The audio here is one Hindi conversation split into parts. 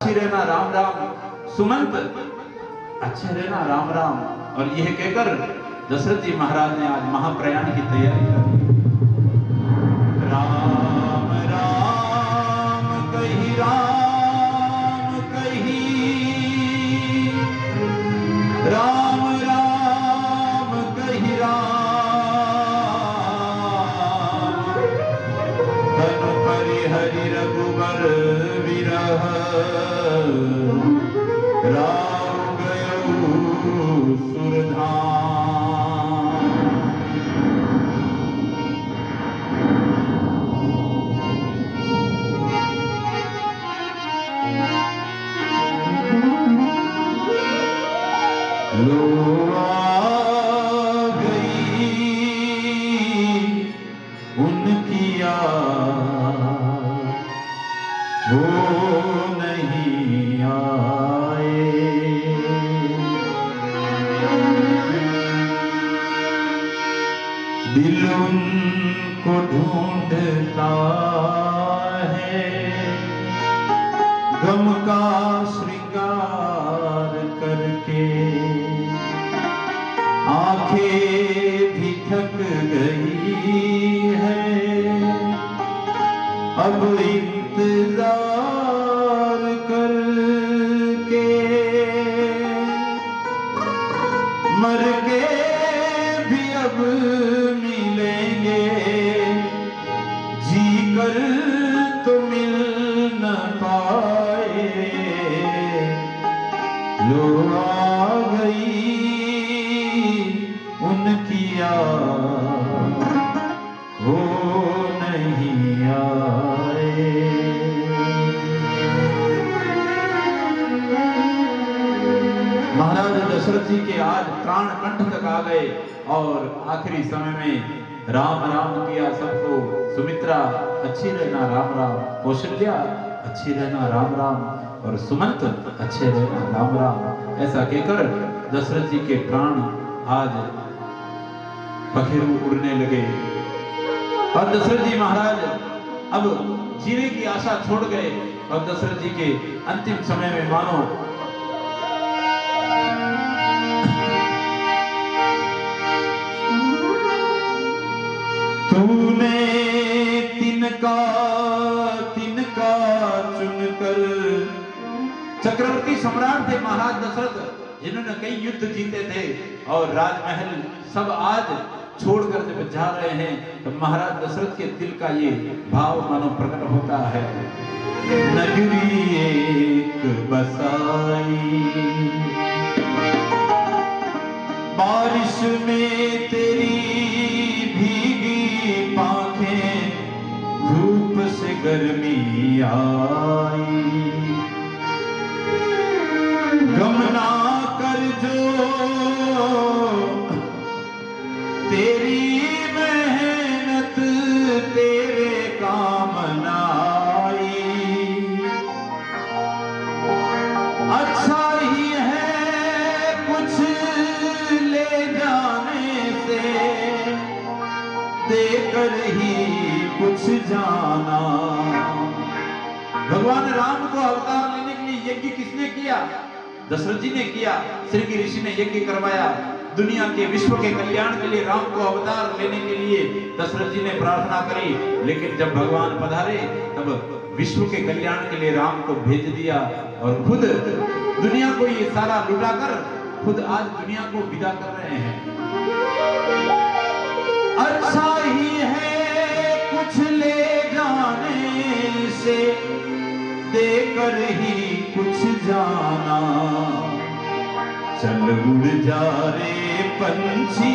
अच्छी रहना राम राम, सुमंत अच्छे रहना राम राम। और यह कहकर दशरथ जी महाराज ने आज महाप्रयाण की तैयारी कर। राम राम कही, राम कही, राम राम कही राम, तन परिहरि रघुबर विरह, राम गयो सुरधाम। लो आ गई उनकी याद, वो नहीं आए। दिल उनको ढूंढता है, गम का श्रृंगार करके। आंखें भी थक गई है, अब इंतजार करके। मर के भी अब मिलेंगे, जी कर तो मिल न पाए। लो आ गई उनकी याद, वो नहीं आए। महाराज दशरथ जी के आज प्राण कंठ तक आ गए और आखिरी समय में राम राम किया सबको। सुमित्रा अच्छी रहना राम राम, कौशल्या अच्छी रहना राम राम, और सुमंत अच्छे रहना राम राम। ऐसा कहकर दशरथ जी के प्राण आज पखेरु उड़ने लगे और दशरथ जी महाराज अब जीने की आशा छोड़ गए। और दशरथ जी के अंतिम समय में मानो तूने तिनका तिनका चुनकर। चक्रवर्ती सम्राट थे महाराज दशरथ, जिन्होंने कई युद्ध जीते थे और राजमहल सब आज छोड़कर जब जा रहे हैं तो महाराज दशरथ के दिल का ये भाव मानो प्रकट होता है। नगरी एक बसाई, बारिश में तेरी भीगी पांखें, धूप से गर्मी आई। गम ना कर जो तेरी मेहनत तेरे काम ना आई। अच्छा ही है कुछ ले जाने से, देकर ही कुछ जाना। भगवान राम को अवतार लेने के लिए यज्ञ किसने किया? दशरथ जी ने किया। श्री ऋषि ने यज्ञ करवाया। दुनिया के विश्व के कल्याण के लिए राम को अवतार लेने के लिए दशरथ जी ने प्रार्थना करी, लेकिन जब भगवान पधारे तब विश्व के कल्याण के लिए राम को भेज दिया और खुद दुनिया को ये सारा लुटाकर खुद आज दुनिया को विदा कर रहे हैं। अच्छा ही है कुछ ले जाने से, देकर ही कुछ जाना। चल उड़ जा रे पंछी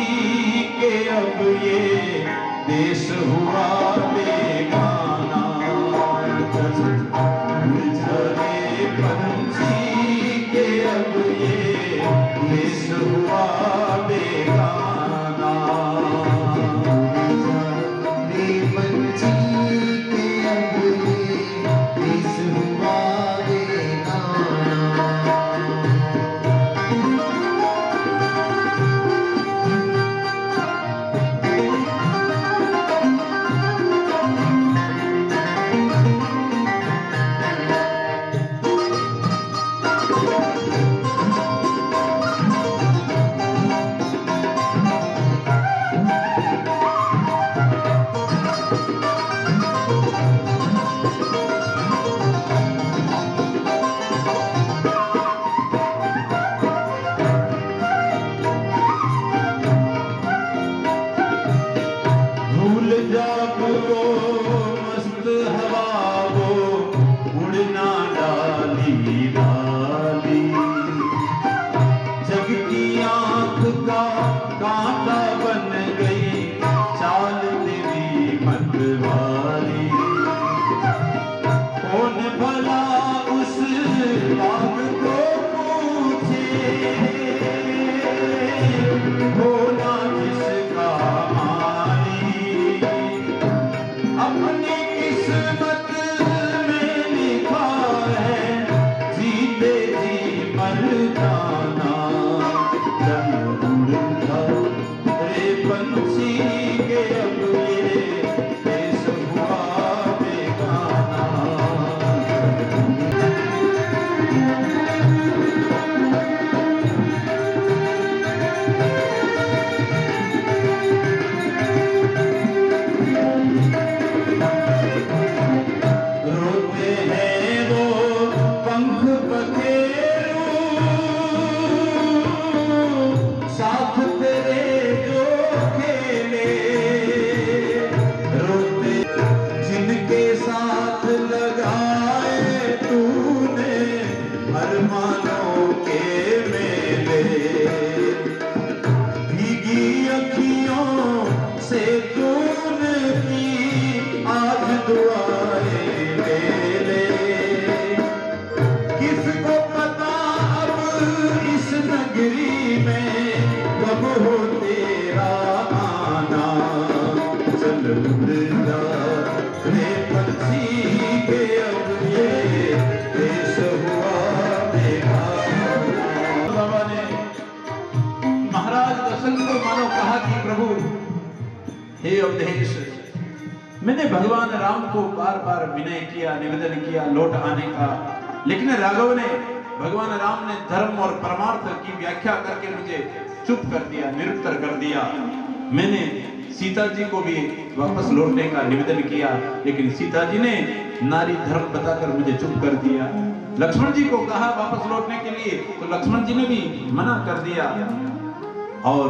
के अब ये देश हुआ बेगाना। चल उड़ जा रे पंछी के अब ये देश हुआ बेगाना। रे पंछी के अब ये देश हुआ किसको पता अब इस नगरी में कब हो तेरा आना। चल उड़ जा रे पंछी के अब ये देश हुआ मेरा। बाबा ने महाराज दशरथ को मानो कहा कि प्रभु हे अवधेश, मैंने भगवान राम को बार बार विनय किया, निवेदन किया लौट आने का, लेकिन राघव ने, भगवान राम ने धर्म और परमार्थ की व्याख्या करके मुझे चुप कर दिया, निरुत्तर कर दिया। मैंने सीता जी को भी वापस लौटने का निवेदन किया, लेकिन सीता जी ने नारी धर्म बताकर मुझे चुप कर दिया। लक्ष्मण जी को कहा वापस लौटने के लिए, तो लक्ष्मण जी ने भी मना कर दिया। और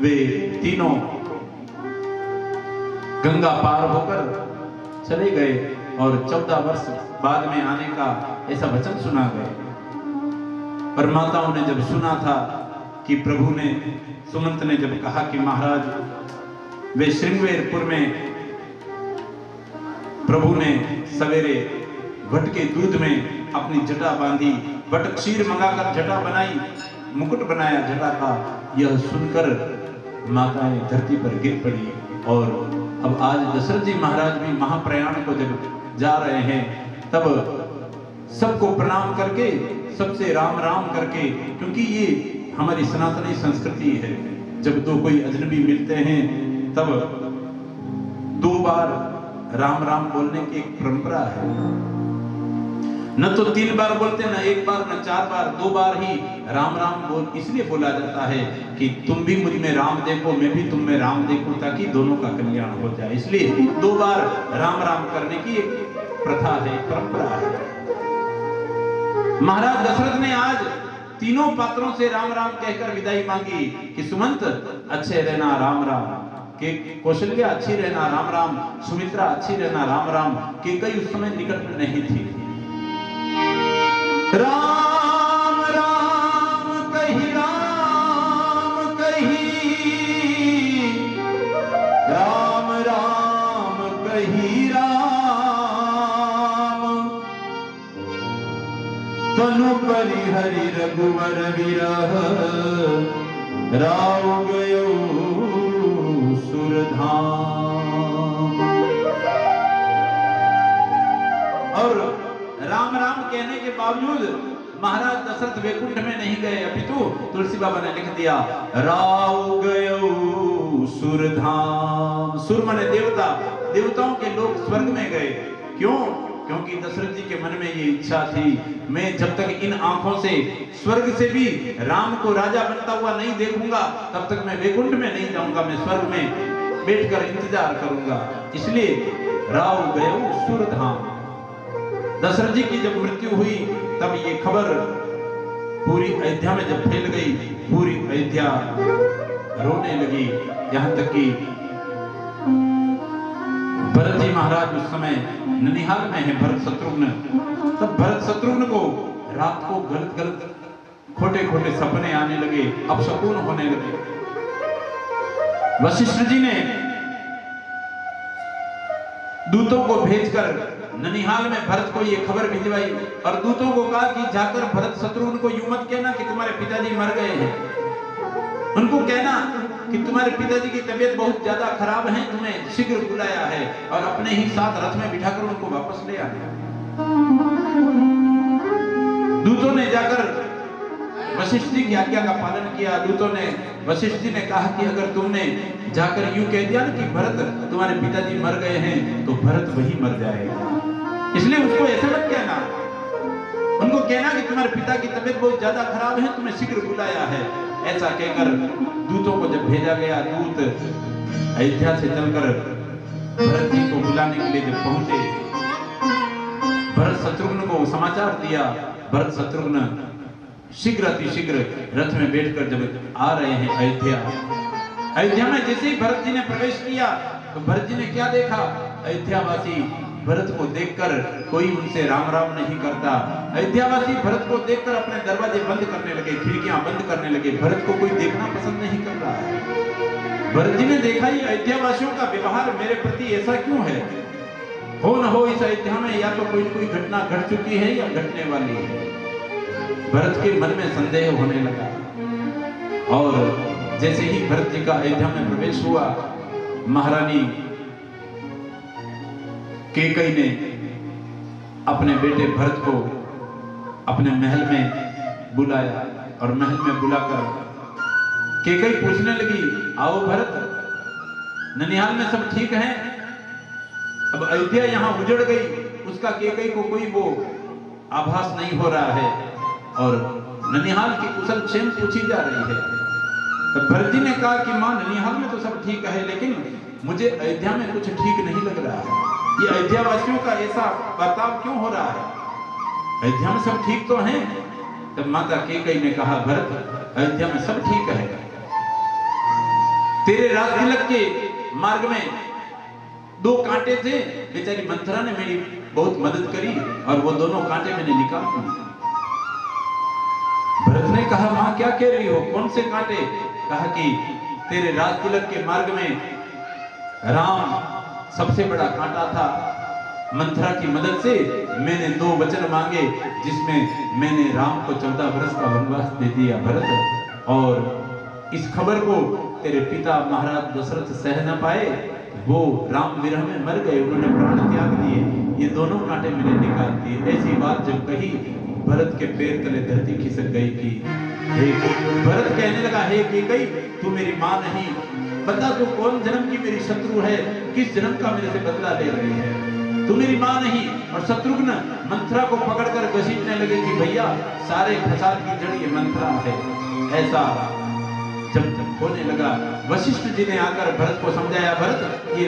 वे तीनों गंगा पार होकर चले गए और 14 वर्ष बाद में आने का ऐसा वचन सुना गए। पर माताओं ने जब सुना था कि प्रभु ने, सुमंत ने जब कहा कि महाराज वे श्रृंगवेरपुर में प्रभु ने सवेरे वट के दूध में अपनी जटा बांधी, वट क्षीर मंगाकर जटा बनाई, मुकुट बनाया जटा का, यह सुनकर माताएं धरती पर गिर पड़ी। और अब आज दशरथ जी महाराज भी महाप्रयाण को जब जा रहे हैं, तब सबको प्रणाम करके, सबसे राम राम करके, क्योंकि ये हमारी सनातनी संस्कृति है, जब दो कोई अजनबी मिलते हैं तब 2 बार राम राम बोलने की एक परंपरा है। न तो 3 बार बोलते, न 1 बार, न 4 बार, 2 बार ही राम राम बोल इसलिए बोला जाता है कि तुम भी मुझ में राम देखो, मैं भी तुम में राम देखूं, ताकि दोनों का कल्याण हो जाए। इसलिए 2 बार राम राम करने की एक प्रथा है, परंपरा है। महाराज दशरथ ने आज तीनों पात्रों से राम राम कहकर विदाई मांगी कि सुमंत अच्छे रहना राम राम, कि कौशल्या अच्छी रहना राम राम, सुमित्रा अच्छी रहना राम राम, कि कई उस समय निकट में नहीं थी। राम राम कही, राम कही, राम राम कही राम, तनु परिहरि रघुवर विरह, राव गयो सुरधाम। और राम राम कहने के बावजूद महाराज दशरथ वैकुंठ में नहीं गए, अपितु तुलसी बाबा ने लिख दिया राव गयो सुरधाम। सुर माने देवता, देवताओं के लोग स्वर्ग में गए। क्यों? क्योंकि दशरथ जी के मन में ये इच्छा थी, मैं जब तक इन आंखों से स्वर्ग से भी राम को राजा बनता हुआ नहीं देखूंगा, तब तक मैं वैकुंठ में नहीं जाऊंगा, मैं स्वर्ग में बैठकर इंतजार करूंगा। इसलिए राव गयो सुरधाम। दशरथ जी की जब मृत्यु हुई तब ये खबर पूरी अयोध्या में जब फैल गई, पूरी अयोध्या रोने लगी। यहां तक कि भरत जी महाराज उस समय ननिहाल में है, भरत शत्रुघ्न, तब भरत शत्रुघ्न को रात को गलत गलत खोटे खोटे सपने आने लगे, अपशकुन होने लगे। वशिष्ठ जी ने दूतों को भेजकर ननिहाल में भरत को ये खबर भिजवाई और दूतों को कहा कि जाकर भरत शत्रुघ्न को यूं मत कहना कि तुम्हारे पिताजी मर गए हैं, उनको कहना कि तुम्हारे पिताजी की तबीयत बहुत ज्यादा खराब है, तुम्हें शीघ्र बुलाया है, और अपने ही साथ रथ में बिठाकर उनको वापस ले आना। दूतों ने जाकर वशिष्ठ जी की आज्ञा का पालन किया। दूतों ने, वशिष्ठ जी ने कहा कि अगर तुमने जाकर यूं कह दिया ना कि भरत तुम्हारे पिताजी मर गए हैं, तो भरत वही मर जाएगा, इसलिए उसको ऐसे मत कहना। उनको कहना कि तुम्हारे पिता की तबीयत बहुत ज्यादा खराब है, तुम्हें शीघ्र बुलाया है। ऐसा कहकर दूतों को जब भेजा गया, दूत अयोध्या से चलकर भरत जी को बुलाने के लिए जब पहुंचे, भरत शत्रुघ्न को समाचार दिया। भरत शत्रुघ्न शीघ्र अतिशीघ्र रथ में बैठकर जब आ रहे हैं अयोध्या। अयोध्या में जैसे ही भरत जी ने प्रवेश किया तो भरत जी ने क्या देखा? अयोध्यावासी भरत को देखकर कोई उनसे राम राम नहीं करता। अयोध्यावासी भरत को देखकर अपने दरवाजे बंद करने लगे, खिड़कियां बंद करने लगे। भरत को कोई देखना पसंद नहीं कर रहा है। भरत जी ने देखा ये अयोध्यावासियों का व्यवहार मेरे प्रति ऐसा क्यों है? हो न हो इस अयोध्या में या तो कोई कोई घटना घट चुकी है या घटने वाली है। भरत के मन में संदेह होने लगा और जैसे ही भरत जी का अयोध्या में प्रवेश हुआ, महारानी कैकेयी ने अपने बेटे भरत को अपने महल में बुलाया और महल में बुलाकर कैकेयी पूछने लगी, आओ भरत, ननिहाल में सब ठीक है? अब अयोध्या यहाँ उजड़ गई, उसका कैकेयी को कोई वो आभास नहीं हो रहा है और ननिहाल की कुशल क्षेम पूछी जा रही है। तो भरत जी ने कहा कि मां, ननिहाल में तो सब ठीक है, लेकिन मुझे अयोध्या में कुछ ठीक नहीं लग रहा है। ये अयोध्या वासियों का ऐसा बर्ताव क्यों हो रहा है? अयोध्या में सब ठीक तो हैं। तब माता कैकेयी ने कहा, भरत, अयोध्या में सब ठीक है। तेरे राज तिलक के मार्ग में 2 कांटे थे, बेचारी मंथरा ने मेरी बहुत मदद करी और वो दोनों कांटे मैंने निकाल दिए। भरत ने कहा, मां क्या कह रही हो, कौन से कांटे? कहा कि तेरे राज तिलक के मार्ग में राम सबसे बड़ा कांटा था। मंथरा की मदद से मैंने 2 वचन मांगे जिसमें मैंने राम को 14 वर्ष का वनवास दे दिया भरत, और इस खबर को तेरे पिता महाराज दशरथ सह न पाए, वो राम विरह में मर गए, उन्होंने प्राण त्याग दिए, ये दोनों कांटे मैंने निकाल दिए। ऐसी बात जब कही, भरत के पैर तले धरती खिसक गई कि भरत कहने लगा, हे कैकेयी, तू मेरी मां नहीं, बता तू कौन जन्म की मेरी शत्रु है, किस जन्म का मेरे से बदला ले रही है? तू मेरी मां नहीं। और शत्रुघ्न मंथरा को पकड़कर घसीटने लगे कि भैया सारे फसाद की जड़ ये मंथरा है। ऐसा जब होने लगा, वशिष्ठ जी ने आकर भरत को समझाया, भरत ये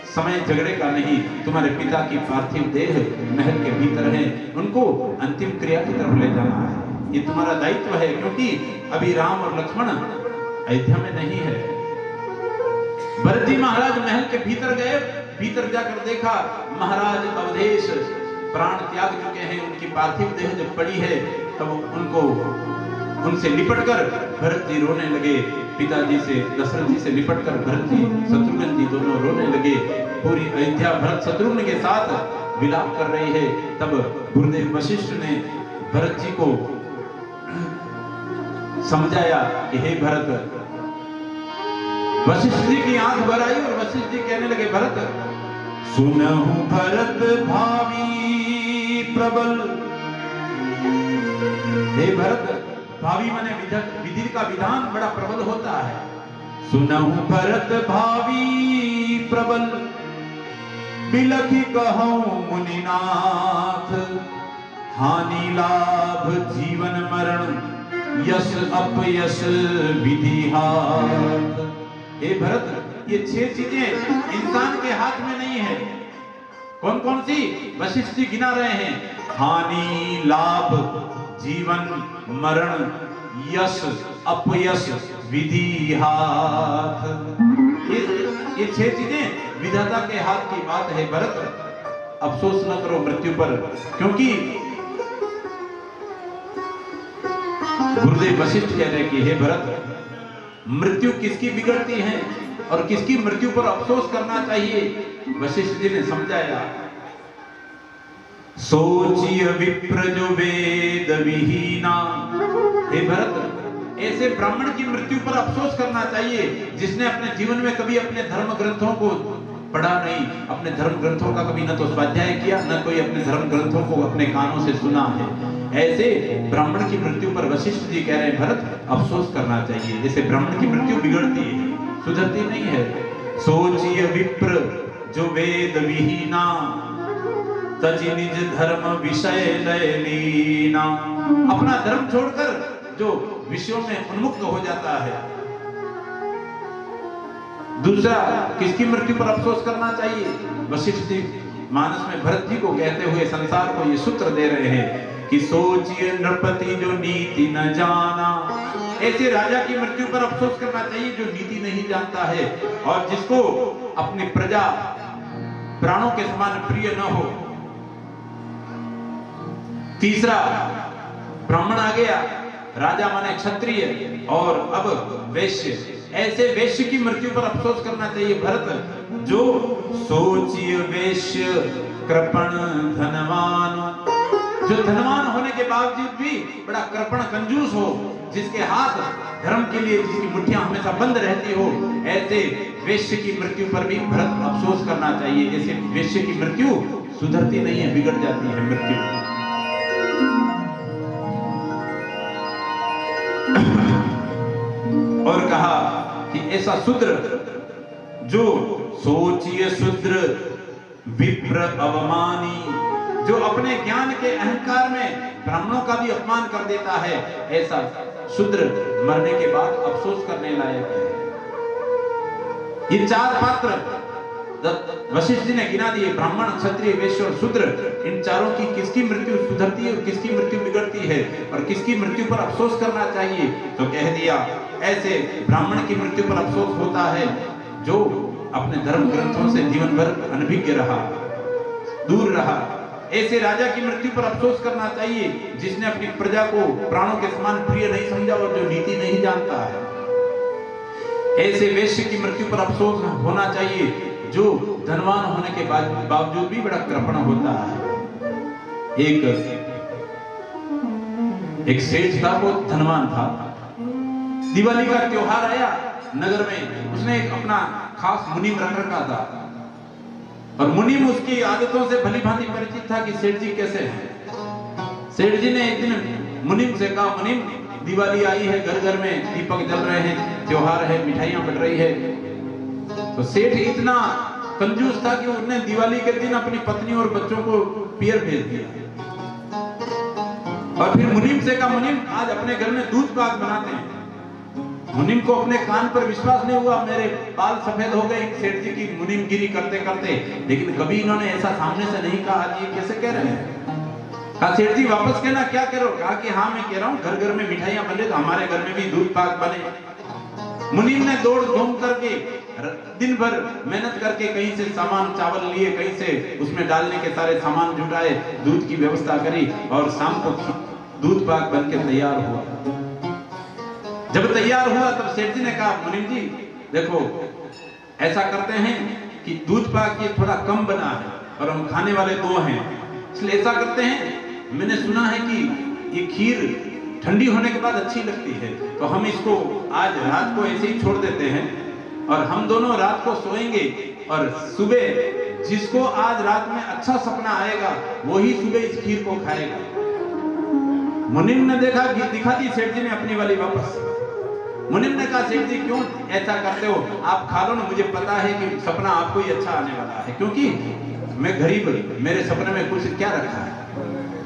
समय झगड़े का नहीं, तुम्हारे पिता की पार्थिव देह महल के भीतर है, उनको अंतिम क्रिया की तरफ ले जाना है, ये तुम्हारा दायित्व है, क्योंकि अभी राम और लक्ष्मण अयोध्या में नहीं है। भरत जी महाराज महल के भीतर गए, भीतर जाकर देखा महाराज अवधेश प्राण त्याग चुके हैं, उनकी पार्थिव देह जब पड़ी है तब उनसे लिपटकर भरत जी रोने लगे। पिताजी से, दशरथ जी से लिपटकर भरत जी, शत्रुघ्न जी दोनों रोने लगे। पूरी अयोध्या भरत शत्रुघ्न के साथ विलाप कर रही है। तब गुरुदेव वशिष्ठ ने भरत जी को समझाया कि हे भरत, वशिष्ठ जी की आंख भर आई और वशिष्ठ जी कहने लगे, भरत सुनहु भरत भावी प्रबल। हे भरत, भावी माने विधि का विधान बड़ा प्रबल होता है। सुनहु भरत भावी प्रबल, बिलखि कहूं मुनिनाथ, हानि लाभ जीवन मरण, यश अपयश विधि हाथ। हे भरत, ये 6 चीजें इंसान के हाथ में नहीं है। कौन कौन सी? वशिष्ठ जी गिना रहे हैं, हानि लाभ जीवन मरण, यश अपयश विधि हाथ। ये 6 चीजें विधाता के हाथ की बात है। भरत, अफसोस न करो मृत्यु पर, क्योंकि गुरुदेव वशिष्ठ कह रहे कि हे भरत, मृत्यु किसकी बिगड़ती है और किसकी मृत्यु पर अफसोस करना चाहिए। वशिष्ठ जी ने समझाया, सोचिए विप्र जो वेद विहीना। हे भरत, ऐसे ब्राह्मण की मृत्यु पर अफसोस करना चाहिए जिसने अपने जीवन में कभी अपने धर्म ग्रंथों को पढ़ा नहीं, अपने धर्म ग्रंथों का कभी न तो स्वाध्याय किया, न कोई अपने धर्म ग्रंथों को अपने कानों से सुना है। ऐसे ब्राह्मण की मृत्यु पर वशिष्ठ जी कह रहे हैं, भरत अफसोस करना चाहिए। जैसे ब्राह्मण की मृत्यु बिगड़ती है, सुधरती नहीं है। सोचिए विप्र जो वेद विहीना, तजि निज धर्म विषय लय लीना। अपना धर्म छोड़कर जो विषयों में उन्मुक्त हो जाता है। दूसरा, किसकी मृत्यु पर अफसोस करना चाहिए? वशिष्ठ जी मानस में भरत जी को कहते हुए संसार को ये सूत्र दे रहे हैं कि सोचिए नृपति जो नीति न जाना। ऐसे राजा की मृत्यु पर अफसोस करना चाहिए जो नीति नहीं जानता है और जिसको अपनी प्रजा प्राणों के समान प्रिय न हो। तीसरा, ब्राह्मण आ गया, राजा माने क्षत्रिय और अब वैश्य। ऐसे वैश्य की मृत्यु पर अफसोस करना चाहिए भरत, जो सोचिए वैश्य कृपण धनवान, जो धनवान होने के बावजूद भी बड़ा कृपण कंजूस हो, जिसके हाथ धर्म के लिए, जिसकी मुट्ठियां हमेशा बंद रहती हो, ऐसे वेश्य की मृत्यु पर भी भरत अफसोस करना चाहिए। ऐसे वेश्य की मृत्यु सुधरती नहीं है, बिगड़ जाती है मृत्यु। और कहा कि ऐसा शूद्र जो सोचिए शूद्र विप्र अवमानी, जो अपने ज्ञान के अहंकार में ब्राह्मणों का भी अपमान कर देता है, ऐसा शूद्र मरने के बाद अफसोस करने लायक है। ये चार पात्र वशिष्ठ जी ने गिना दिए, ब्राह्मण, क्षत्रिय, वैश्य और शूद्र। इन चारों की किसकी मृत्यु सुधरती है और किसकी मृत्यु बिगड़ती है और किसकी मृत्यु पर अफसोस करना चाहिए? तो कह दिया ऐसे ब्राह्मण की मृत्यु पर अफसोस होता है जो अपने धर्म ग्रंथों से जीवन भर अनभिज्ञ रहा, दूर रहा। ऐसे राजा की मृत्यु पर अफसोस करना चाहिए जिसने अपनी प्रजा को प्राणों के समान प्रिय नहीं समझा और जो नीति नहीं जानता है। ऐसे वैश्य की मृत्यु पर अफसोस होना चाहिए जो धनवान होने के बावजूद भी बड़ा कृपण होता है। एक सेठ था, वो धनवान था। दिवाली का त्योहार आया नगर में, उसने एक अपना खास मुनीम रख रखा था और मुनीम उसकी आदतों से भली भांति परिचित था कि सेठ जी कैसे हैं। सेठ जी ने एक दिन मुनीम से कहा, मुनीम दिवाली आई है, घर घर में दीपक जल रहे हैं, त्योहार है, मिठाइयां बट रही है। तो सेठ इतना कंजूस था कि उसने दिवाली के दिन अपनी पत्नी और बच्चों को पियर भेज दिया और फिर मुनीम से कहा, मुनीम आज अपने घर में दूध पाक बनाते हैं। मुनीम को अपने कान पर विश्वास नहीं हुआ, मेरे बाल सफेद हो गए सेठ जी की मुनीमगिरी करते करते। लेकिन कभी इन्होंने ऐसा सामने से नहीं कहा, ये कैसे कह रहे हैं? कहा, सेठ जी वापस कहना, क्या कह रहे हो? कहा कि हाँ मैं कह रहा हूँ, घर घर में मिठाइयां बने तो हमारे घर में भी दूध पाक बने। मुनीम ने दौड़ धूम करके दिन भर मेहनत करके कहीं से सामान चावल लिए, कहीं से उसमें डालने के सारे सामान जुटाए, दूध की व्यवस्था करी और शाम को दूध पाक बनके तैयार हुआ। जब तैयार हुआ तब सेठ जी ने कहा, मुनीम जी देखो ऐसा करते हैं कि दूध पाक ये थोड़ा कम बना है और हम खाने वाले दो हैं, इसलिए ऐसा करते हैं, मैंने सुना है कि ये खीर ठंडी होने के बाद अच्छी लगती है, तो हम इसको आज रात को ऐसे ही छोड़ देते हैं और हम दोनों रात को सोएंगे और सुबह जिसको आज रात में अच्छा सपना आएगा वही सुबह इस खीर को खाएगा। मुनीम ने देखा कि दिखा दी सेठ जी ने अपनी वाली वापस। मुनीम ने कहा, सेठ जी क्यों ऐसा करते हो, आप खा लो ना, मुझे पता है कि सपना आपको ही अच्छा आने वाला है, क्योंकि मैं गरीब, मेरे सपने में कुछ क्या रखा है।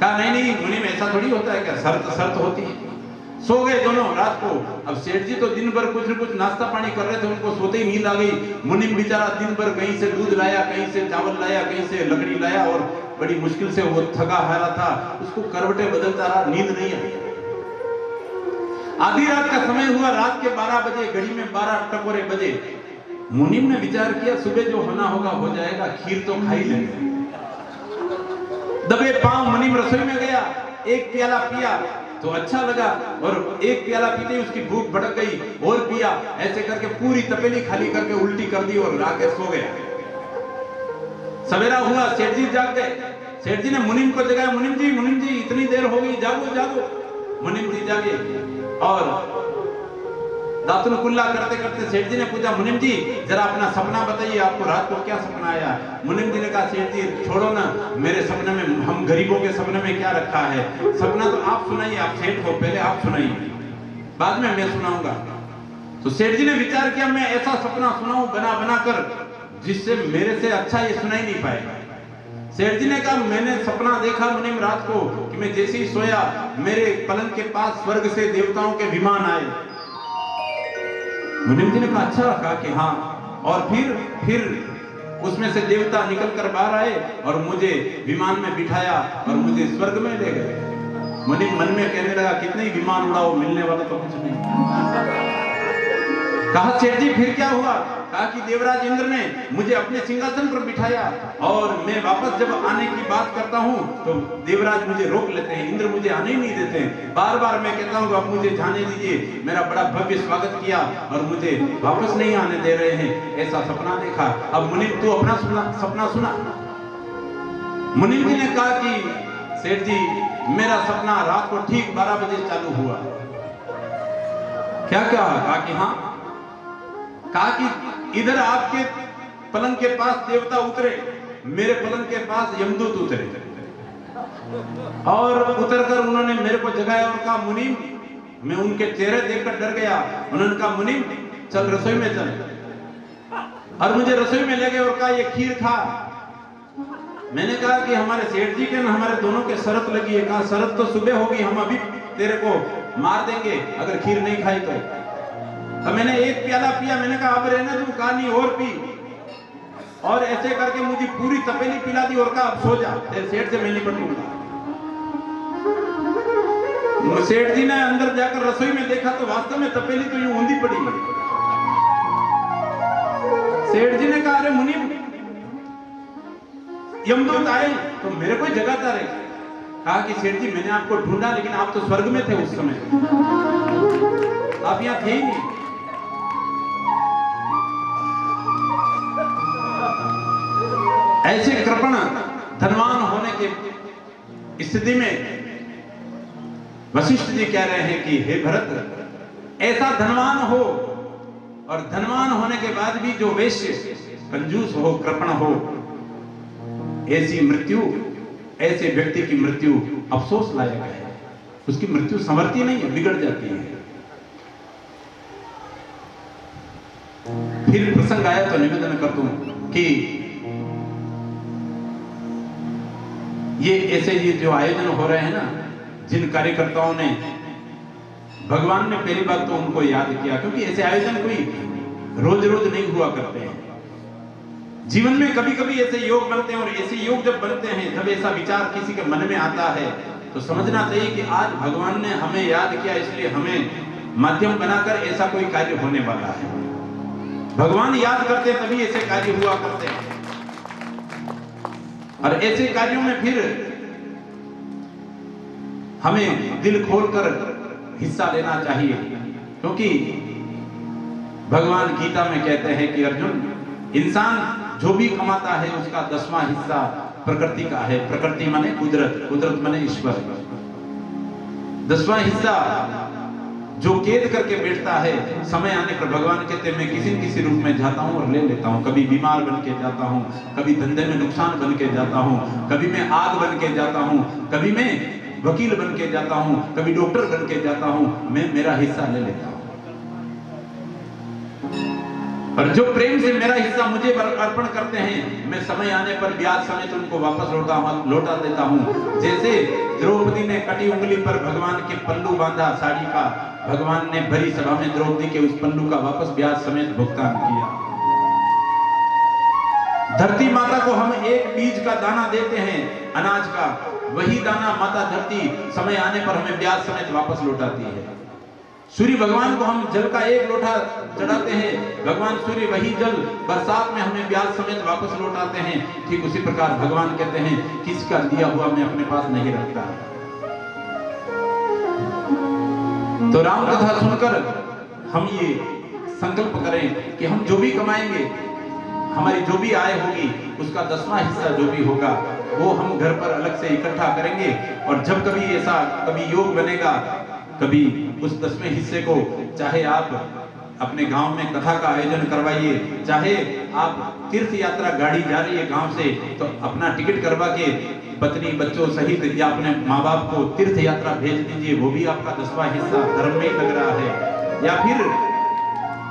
कहा नहीं नहीं मुनीम ऐसा थोड़ी होता है, क्या शर्त होती है। सो गए दोनों रात को। अब सेठ जी तो दिन भर कुछ न कुछ नाश्ता पानी कर रहे थे, उनको सोते ही नींद आ गई। मुनीम बेचारा दिन भर कहीं से दूध लाया, कहीं से चावल लाया, कहीं से लकड़ी लाया और बड़ी मुश्किल से वो थका हारा था, उसको करवटें बदलता रहा, नींद नहीं आई। आधी रात का समय हुआ, रात के 12 बजे, घड़ी में 12 टकोरे बजे। मुनीम ने विचार किया सुबह जो होना होगा हो जाएगा, खीर तो खा ही लेंगे। दबे पांव मुनीम रसोई में गया, एक प्याला पिया तो अच्छा लगा और एक प्याला पीते ही उसकी भूख भड़क गई, और पिया, ऐसे करके पूरी तपेली खाली करके उल्टी कर दी और राके सो गया। सवेरा हुआ, सेठ जी जाग गए। सेठ जी ने मुनीम को जगाया, मुनीम जी इतनी देर हो गई, जागो जागो। मुनीम जी जागे और दातुन कुल्ला करते करते सेठ जी ने पूछा, मुनीम जी जरा अपना सपना बताइए, आपको रात को क्या सपना आया? मुनीम जी ने कहा, सेठ जी छोड़ो ना, मेरे सपने में, हम गरीबों के सपने में क्या रखा है, सपना तो आप सुनाइए, आप सेठ हो, पहले आप सुनाइए, बाद में मैं सुनाऊंगा। तो सेठ जी ने विचार किया, मैं ऐसा सपना सुनाऊं बना बना कर जिससे मेरे से अच्छा ये सुनाई नहीं पाएगा। सेठ जी ने कहा, मैंने सपना देखा मुनीम रात को कि मैं जैसे ही सोया, मेरे पलंग के पास स्वर्ग से देवताओं के विमान आए। मुनीम जी ने कहा, अच्छा, कहा कि हाँ, और फिर उसमें से देवता निकलकर बाहर आए और मुझे विमान में बिठाया और मुझे स्वर्ग में ले गए। मुनीम मन में कहने लगा, कितने ही विमान उड़ाओ, मिलने वाला तो कुछ नहीं। कहा, सेठ जी फिर क्या हुआ? कहा कि देवराज इंद्र ने मुझे अपने सिंहासन पर बिठाया और मैं वापस जब आने की बात करता हूँ तो देवराज मुझे रोक लेते हैं, इंद्र मुझे आने ही नहीं देते। बार बार मैं कहता हूँ अब मुझे जाने दीजिए, मेरा बड़ा भव्य स्वागत किया और मुझे वापस नहीं आने दे रहे हैं। ऐसा सपना देखा। अब मुनीम तू अपना सपना सुना। मुनीम जी ने कहा कि सेठ जी, मेरा सपना रात को ठीक 12 बजे चालू हुआ। क्या क्या? कहा कि हाँ। कहा कि इधर आपके पलंग के पास देवता उतरे, मेरे पलंग के पास यमदूत उतरे, और उतरकर उन्होंने मेरे को जगाया और कहा मुनीम, मैं उनके चेहरे देखकर डर गया। उन्होंने कहा मुनीम चल रसोई में चल, और मुझे रसोई में ले गए और कहा ये खीर खा। मैंने कहा कि हमारे सेठ जी के ना हमारे दोनों के शर्त लगी है। कहा शर्त तो सुबह होगी, हम अभी तेरे को मार देंगे अगर खीर नहीं खाई तो मैंने एक प्याला पिया। मैंने कहा अब रहना तू, कहा नहीं और पी, और ऐसे करके मुझे पूरी तपेली पिला दी और कहा अब सो जा, तेरे सेठ से मैं निपटूंगा। सेठ जी ने अंदर जाकर रसोई में देखा तो वास्तव में तपेली तो यूं ऊंधी पड़ी है। सेठ जी ने कहा अरे मुनीम, यमदूत आए तो मेरे को जगाता रहे। कहा कि सेठ जी मैंने आपको ढूंढा, लेकिन आप तो स्वर्ग में थे उस समय, आप यहां थे ही नहीं। ऐसे कृपण धनवान होने की स्थिति में वशिष्ठ जी कह रहे हैं कि हे भरत, ऐसा धनवान हो, और धनवान होने के बाद भी जो वेश्य कंजूस हो, कृपण हो, ऐसी मृत्यु, ऐसे व्यक्ति की मृत्यु अफसोस लायक है। उसकी मृत्यु संवरती नहीं है, बिगड़ जाती है। फिर प्रसंग आया तो निवेदन करता हूं कि ये ऐसे ये जो आयोजन हो रहे हैं ना, जिन कार्यकर्ताओं ने, भगवान ने पहली बात तो उनको याद किया, क्योंकि ऐसे आयोजन कोई रोज रोज नहीं हुआ करते हैं। जीवन में कभी कभी ऐसे योग बनते हैं, और ऐसे योग जब बनते हैं, जब ऐसा विचार किसी के मन में आता है तो समझना चाहिए कि आज भगवान ने हमें याद किया, इसलिए हमें माध्यम बनाकर ऐसा कोई कार्य होने वाला है। भगवान याद करते तभी ऐसे कार्य हुआ करते हैं, और ऐसे कार्यों में फिर हमें दिल खोलकर हिस्सा लेना चाहिए, क्योंकि भगवान गीता में कहते हैं कि अर्जुन, इंसान जो भी कमाता है उसका 10वां हिस्सा प्रकृति का है। प्रकृति माने कुदरत, कुदरत माने ईश्वर। 10वां हिस्सा जो कैद करके बैठता है, समय आने पर भगवान कहते हैं मैं किसी न किसी रूप में जाता हूं और ले लेता हूं। कभी बीमार बन के जाता हूं, कभी धंधे में नुकसान बन के जाता हूं, कभी मैं आग बन के जाता हूं, कभी मैं वकील बन के जाता हूं, कभी डॉक्टर बन के जाता हूं। मैं मेरा हिस्सा ले लेता हूं, और जो प्रेम से मेरा हिस्सा मुझे अर्पण करते हैं, मैं समय आने पर ब्याज समेत उनको वापस लौटा देता हूं। जैसे द्रौपदी ने कटी उंगली पर भगवान के पल्लू बांधा साड़ी का, भगवान ने भरी सभा में द्रौपदी के उस पल्लू का वापस ब्याज समेत भुगतान किया। धरती माता को हम एक बीज का दाना देते हैं अनाज का, वही दाना माता धरती समय आने पर हमें ब्याज समेत वापस लौटाती है। सूर्य भगवान को हम जल का एक लोटा चढ़ाते हैं, भगवान सूर्य वही जल बरसात में हमें ब्याज समेत वापस लौटाते हैं। ठीक उसी प्रकार भगवान कहते हैं किसका दिया हुआ मैं अपने पास नहीं रखता। तो राम कथा सुनकर हम ये संकल्प करें कि हम जो भी कमाएंगे, हमारी जो भी आय होगी, उसका 10वां हिस्सा जो भी होगा वो हम घर पर अलग से इकट्ठा करेंगे। और जब कभी ऐसा कभी योग बनेगा, कभी उस 10वें हिस्से को, चाहे आप अपने गांव में कथा का आयोजन करवाइए, चाहे आप तीर्थ यात्रा गाड़ी जा रही है गांव से, तो अपना टिकट करवा के पत्नी बच्चों सहित या अपने माँ बाप को तीर्थ यात्रा भेज दीजिए, वो भी आपका 10वां हिस्सा धर्म में ही लग रहा है। या फिर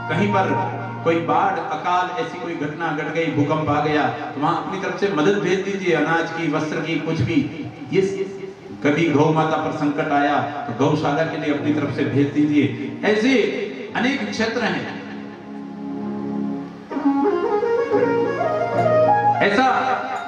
कहीं पर कोई बाढ़, अकाल, ऐसी कोई घटना घट गई, भूकंप आ गया, तो वहां अपनी तरफ से मदद भेज दीजिए, अनाज की, वस्त्र की, कुछ भी। ये कभी गौ माता पर संकट आया तो गौशाला के लिए अपनी तरफ से भेज दीजिए। ऐसे अनेक क्षेत्र हैं। ऐसा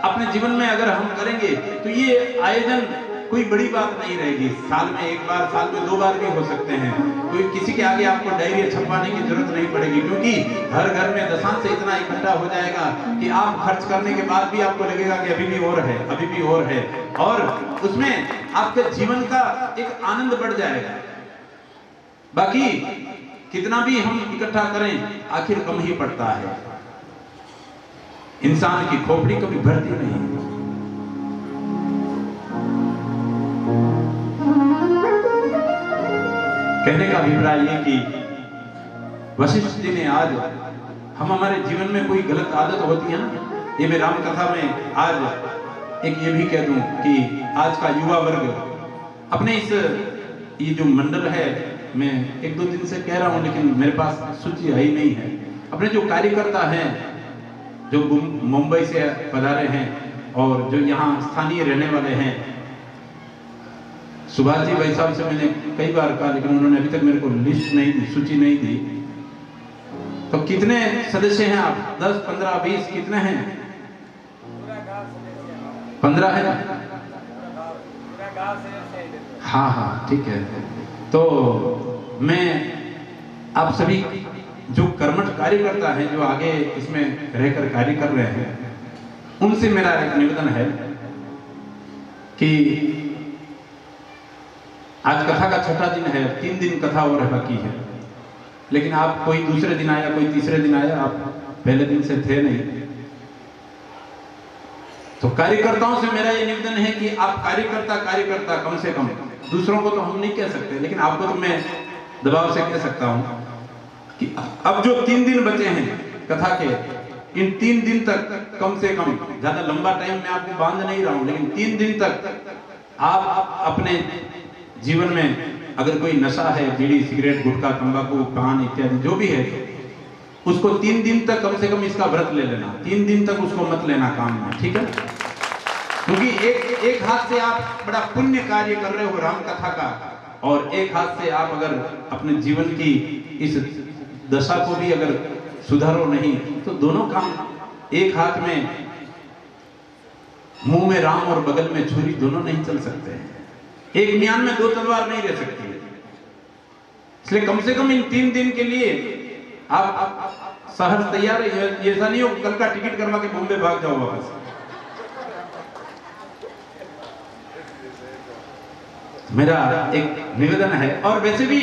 अपने जीवन में अगर हम करेंगे तो ये आयोजन कोई बड़ी बात नहीं रहेगी। साल में एक बार, साल में 2 बार भी हो सकते हैं। कोई किसी के आगे आपको डायरी छपवाने की जरूरत नहीं पड़ेगी, क्योंकि हर घर में दशांश इतना इकट्ठा हो जाएगा कि आप खर्च करने के बाद भी आपको लगेगा कि अभी भी और है, अभी भी और है, और उसमें आपके जीवन का एक आनंद बढ़ जाएगा। बाकी कितना भी हम इकट्ठा करें, आखिर कम ही पड़ता है। इंसान की खोपड़ी कभी भरती नहीं। कहने का अभिप्राय ये कि वशिष्ठ जी ने आज हम हमारे जीवन में कोई गलत आदत होती है ना, ये मैं राम कथा में आज एक ये भी कह दूं कि आज का युवा वर्ग अपने इस ये जो मंडल है, मैं एक दो दिन से कह रहा हूं लेकिन मेरे पास सूची आई नहीं है, अपने जो कार्यकर्ता हैं जो मुंबई से पधारे हैं और जो यहाँ स्थानीय रहने वाले हैं, सुभाष जी भाई साहब से मैंने कई बार कहा लेकिन उन्होंने अभी तक मेरे को लिस्ट नहीं दी, सूची नहीं दी। तो कितने सदस्य हैं आप? 10, 15, 20 कितने हैं? 15 है। हाँ हाँ ठीक है। तो मैं आप सभी जो कर्मठ कार्यकर्ता हैं, जो आगे इसमें रहकर कार्य कर रहे हैं, उनसे मेरा एक निवेदन है कि आज कथा का छठा दिन है, 3 दिन कथा और बाकी है, लेकिन आप कोई दूसरे दिन आया, कोई तीसरे दिन आया, आप पहले दिन से थे नहीं। तो कार्यकर्ताओं से मेरा ये निवेदन है कि आप कार्यकर्ता कम से कम, दूसरों को तो हम नहीं कह सकते लेकिन आपको तो मैं दबाव से कह सकता हूं कि अब जो 3 दिन बचे हैं कथा के, इन 3 दिन तक कम से कम, ज्यादा लंबा टाइम मैं आपको बांध नहीं रहा हूं, लेकिन 3 दिन तक आप अपने जीवन में अगर कोई नशा है, बीड़ी, सिगरेट, गुटखा, तंबाकू, पान इत्यादि जो भी है, उसको 3 दिन तक कम से कम इसका व्रत ले लेना। 3 दिन तक उसको मत लेना काम में, ठीक है? क्योंकि एक हाथ से आप बड़ा पुण्य कार्य कर रहे हो राम कथा का, और एक हाथ से आप अगर अपने जीवन की इस दशा को भी अगर सुधारो नहीं, तो दोनों काम एक हाथ में, मुंह में राम और बगल में छुरी, दोनों नहीं चल सकते हैं। एक म्यान में 2 तलवार नहीं रह सकती है। इसलिए कम से कम इन 3 दिन के लिए आप सहज तैयार है। ऐसा नहीं हो कल का टिकट करवा के बॉम्बे भाग जाओ वापस। मेरा एक निवेदन है। और वैसे भी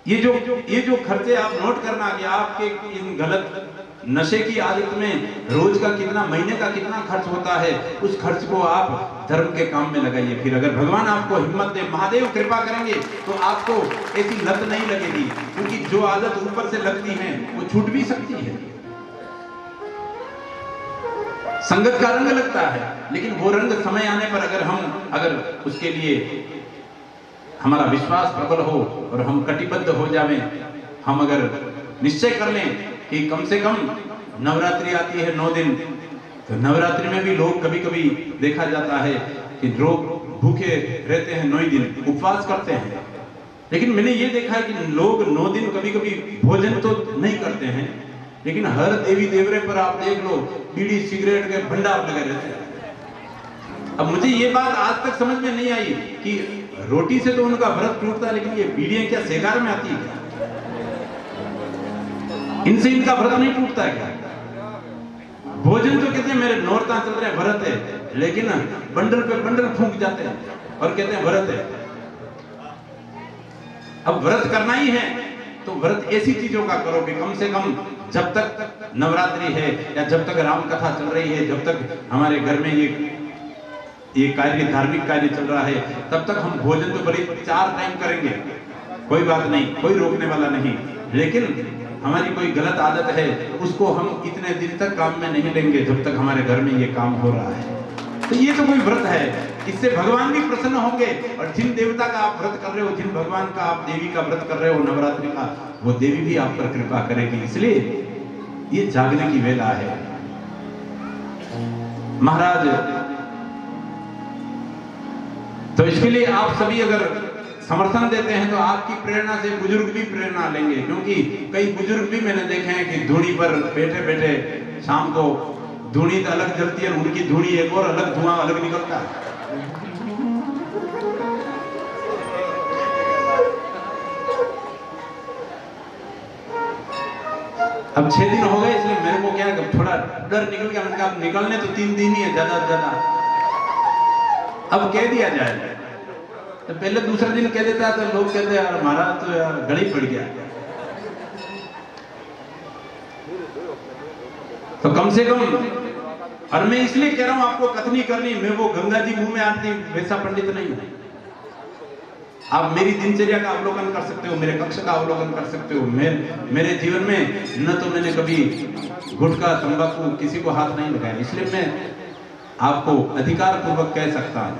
ये जो खर्चे आप नोट करना कि आपके इन गलत नशे की आदत में रोज का कितना, महीने का कितना खर्च होता है, उस खर्च को आप धर्म के काम में लगाइए। फिर अगर भगवान आपको हिम्मत दे, महादेव कृपा करेंगे, तो आपको ऐसी लत नहीं लगेगी, क्योंकि जो आदत ऊपर से लगती है वो छूट भी सकती है। संगत का रंग लगता है, लेकिन वो रंग समय आने पर अगर उसके लिए हमारा विश्वास प्रबल हो और हम कटिबद्ध हो जावें, हम अगर निश्चय कर लें कि कम से कम नवरात्रि आती है 9 दिन, तो नवरात्रि में भी लोग कभी कभी देखा जाता है कि लोग भूखे रहते हैं, 9 दिन उपवास करते हैं। लेकिन मैंने ये देखा है कि लोग 9 दिन कभी कभी भोजन तो नहीं करते हैं, लेकिन हर देवी देवरे पर आप देख लो बीड़ी सिगरेट के भंडार लगे रहते हैं। अब मुझे ये बात आज तक समझ में नहीं आई कि रोटी से तो उनका व्रत टूटता है, लेकिन ये बीड़ियां क्या सेगार में आती है? इनसे इनका व्रत नहीं टूटता है क्या? भोजन तो कहते हैं मेरे नौरता चल रहे हैं, व्रत है, लेकिन बंडल पे बंडल फूंक जाते हैं और कहते हैं व्रत है। अब व्रत करना ही है तो व्रत ऐसी चीजों का करो कि कम से कम जब तक नवरात्रि है या जब तक राम कथा चल रही है, जब तक हमारे घर में ये कार्य, धार्मिक कार्य चल रहा है, तब तक हम भोजन तो बड़ी 4 टाइम करेंगे, कोई बात नहीं, कोई रोकने वाला नहीं। लेकिन हमारी कोई गलत आदत है उसको हम इतने दिन तक काम में नहीं लेंगे जब तक हमारे घर में ये काम हो रहा है। तो ये तो कोई व्रत है, इससे भगवान भी प्रसन्न होंगे, और जिन देवता का आप व्रत कर रहे हो, जिन भगवान का आप देवी का व्रत कर रहे हो नवरात्रि का, वो देवी भी आप पर कृपा करेगी। इसलिए ये जागने की वेला है। महाराज, तो इसके लिए आप सभी अगर समर्थन देते हैं तो आपकी प्रेरणा से बुजुर्ग भी प्रेरणा लेंगे, क्योंकि कई बुजुर्ग भी मैंने देखे हैं कि धूनी पर बैठे बैठे शाम को धूनी तो अलग जलती है, उनकी धूनी एक और अलग, धुआं अलग निकलता है। अब 6 दिन हो गए, इसलिए मेरे को क्या थोड़ा डर निकल गया। मैंने कहा निकलने तो 3 दिन ही है ज्यादा से ज्यादा, अब कह दिया जाए। तो पहले दूसरा दिन कह देता है तो लोग कहते यार महाराज तो यार गड़ी पड़ गया। तो कम से कम, और मैं इसलिए कह रहा हूं आपको कथनी करनी, मैं वो गंगा जी मुंह में आती वैसा पंडित नहीं हूं। आप मेरी दिनचर्या का अवलोकन कर सकते हो, मेरे कक्ष का अवलोकन कर सकते हो। मेरे जीवन में न तो मैंने कभी गुटखा तंबाकू किसी को हाथ नहीं लगाया, इसलिए मैं आपको अधिकार पूर्वक कह सकता हूं।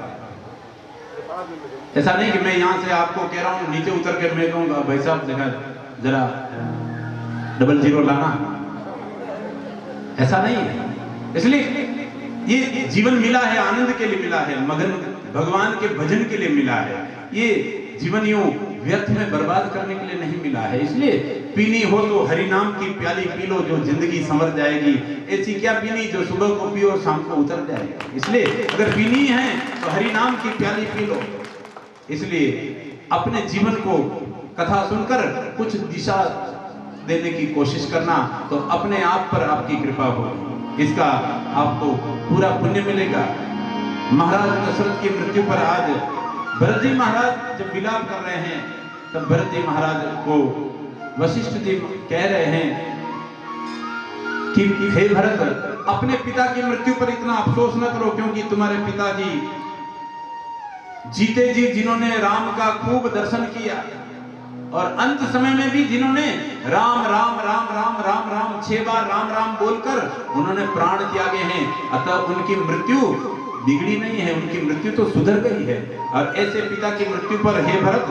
ऐसा नहीं कि मैं यहां से आपको कह रहा हूं नीचे उतर के मैं कहूंगा भाई साहब जरा 00 लाना, ऐसा नहीं है। इसलिए ये जीवन मिला है आनंद के लिए मिला है, मगन भगवान के भजन के लिए मिला है। ये जीवन यूं व्यर्थ में बर्बाद करने के लिए नहीं मिला है। इसलिए पीनी हो तो हरि नाम की प्याली पी लो, जो जिंदगी संवर जाएगी। ऐसी क्या पीनी जो सुबह को पियो और शाम को उतर जाएगी। इसलिए अगर पीनी है तो हरि नाम की प्याली पी लो। इसलिए अपने जीवन को कथा सुनकर कुछ दिशा देने की कोशिश करना, तो अपने आप पर आपकी कृपा होगी, इसका आपको पूरा पुण्य मिलेगा। महाराज दशरथ की मृत्यु पर आज भरत जी महाराज जब विलाप कर रहे हैं, तब भरत जी महाराज को वशिष्ठ जी कह रहे हैं कि हे भरत, अपने पिता की मृत्यु पर इतना अफसोस न करो, क्योंकि तुम्हारे पिताजी जीते जी जिन्होंने राम का खूब दर्शन किया और अंत समय में भी जिन्होंने राम राम राम राम राम राम 6 बार राम राम बोलकर उन्होंने प्राण त्यागे हैं, अतः उनकी मृत्यु बिगड़ी नहीं है, उनकी मृत्यु तो सुधर गई है। और ऐसे पिता की मृत्यु पर हे भरत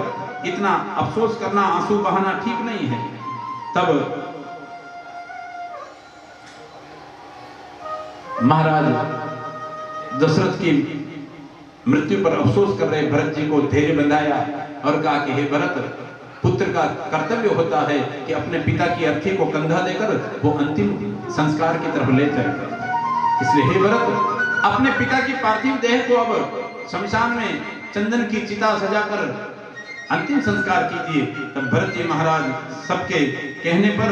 इतना अफसोस करना, आंसू बहाना ठीक नहीं है। तब महाराज दशरथ की मृत्यु पर अफसोस कर रहे भरत जी को धैर्य बंधाया और कहा कि हे भरत, पुत्र का कर्तव्य होता है कि अपने पिता की अर्थी को कंधा देकर वो अंतिम संस्कार की तरफ ले जाए। इसलिए हे भरत, अपने पिता की पार्थिव देह को अब शमशान में चंदन की चिता सजाकर अंतिम संस्कार कीजिए। तब भरत जी महाराज सबके कहने पर